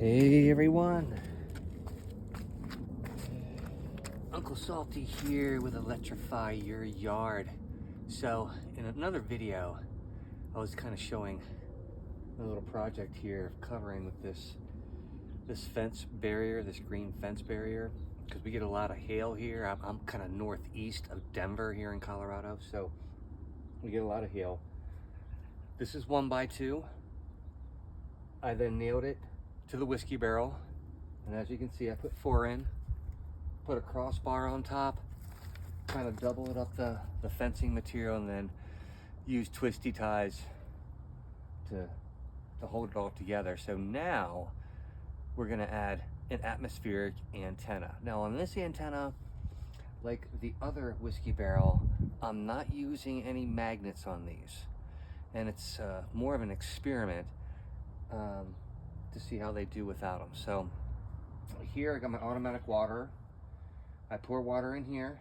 Hey everyone, Uncle Salty here with Electrify Your Yard. So in another video, I was kind of showing a little project here of covering with this fence barrier, this green fence barrier, because we get a lot of hail here. I'm kind of northeast of Denver here in Colorado, so we get a lot of hail. This is 1x2. I then nailed it to the whiskey barrel, and as you can see, I put 4 in, put a crossbar on top, kind of double it up the fencing material, and then use twisty ties to hold it all together. So now we're gonna add an atmospheric antenna. Now on this antenna, like the other whiskey barrel, I'm not using any magnets on these, and it's more of an experiment to see how they do without them. So here I got my automatic water. I pour water in here.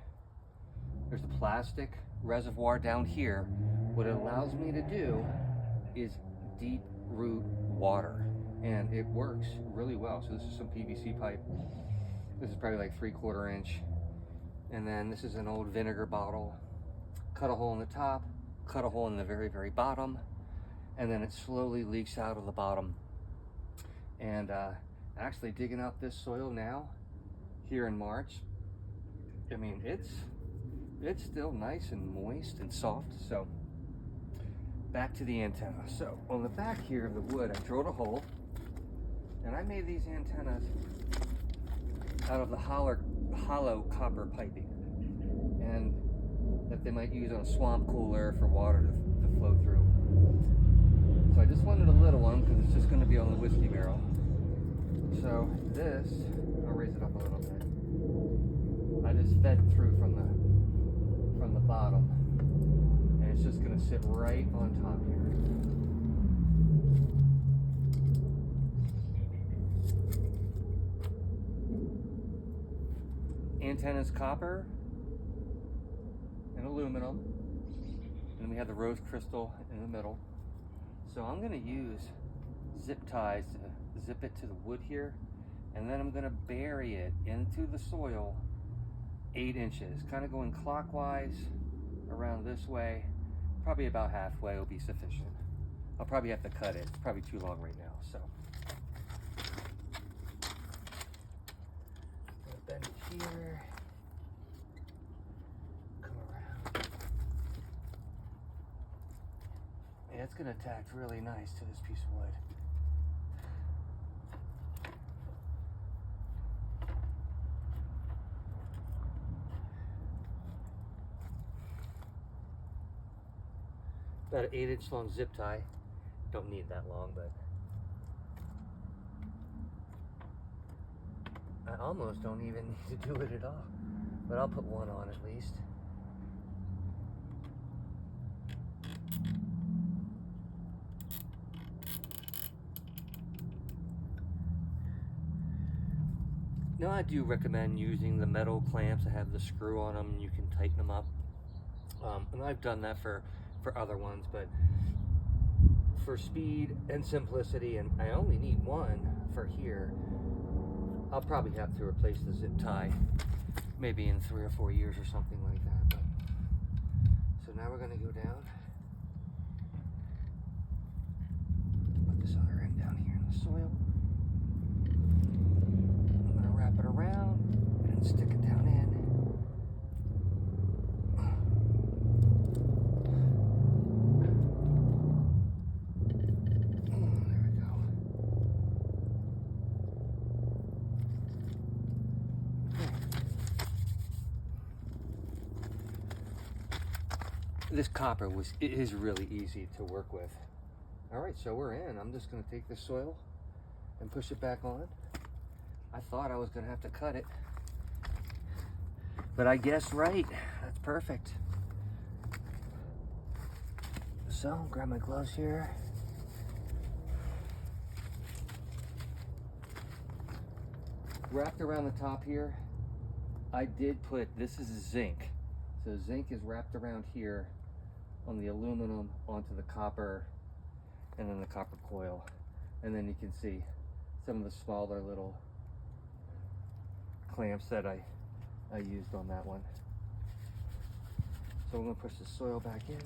There's a plastic reservoir down here. What it allows me to do is deep root water, and it works really well. So this is some PVC pipe. This is probably like 3/4 inch. And then this is an old vinegar bottle. Cut a hole in the top, cut a hole in the very, very bottom, and then it slowly leaks out of the bottom. And actually digging out this soil now, here in March, I mean, it's still nice and moist and soft. So back to the antenna. So on the back here of the wood, I drilled a hole, and I made these antennas out of the hollow copper piping, and that they might use on a swamp cooler for water to flow through. So I just wanted a little one because it's just going to be on the whiskey barrel. So this, I'll raise it up a little bit. I just fed through from the bottom, and it's just going to sit right on top here. Antenna's copper and aluminum, and we have the rose crystal in the middle. So I'm going to use zip ties to zip it to the wood here, and then I'm going to bury it into the soil 8 inches, kind of going clockwise around this way. Probably about halfway will be sufficient. I'll probably have to cut it. It's probably too long right now. So I'm going to bend it here, come around. Yeah, it's going to tack really nice to this piece of wood. About an 8-inch long zip tie. Don't need that long, but I almost don't even need to do it at all. But I'll put one on at least. Now I do recommend using the metal clamps that have the screw on them. You can tighten them up. And I've done that for other ones, but for speed and simplicity, and I only need one for here, I'll probably have to replace the zip tie maybe in 3 or 4 years or something like that. But, so now we're going to go down, put this other end down here in the soil. I'm going to wrap it around and stick it down in. This copper is really easy to work with. All right, so we're in. I'm just going to take this soil and push it back on. I thought I was going to have to cut it, but I guessed right. That's perfect. So grab my gloves here. Wrapped around the top here, I did put, this is zinc. So zinc is wrapped around here on the aluminum onto the copper, and then the copper coil. And then you can see some of the smaller little clamps that I used on that one. So we're gonna push the soil back in.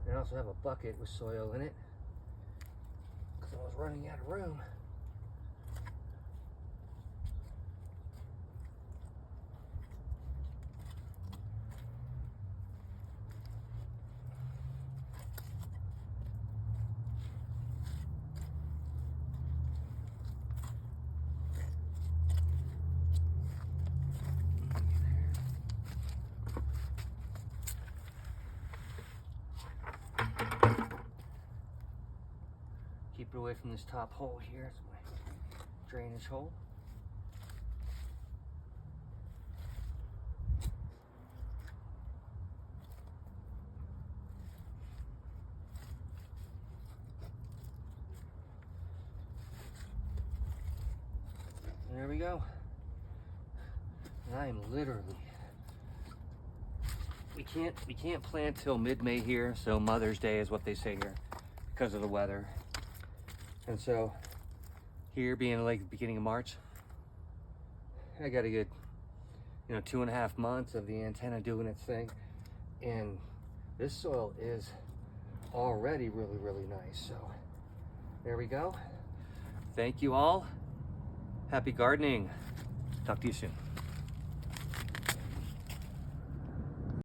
I also have a bucket with soil in it because I was running out of room. Keep it away from this top hole here. It's my drainage hole. And there we go. And I am literally, we can't plant till mid-May here, so Mother's Day is what they say here because of the weather. And so here being like the beginning of March, I got a good, 2.5 months of the antenna doing its thing. And this soil is already really, really nice. So there we go. Thank you all. Happy gardening. Talk to you soon.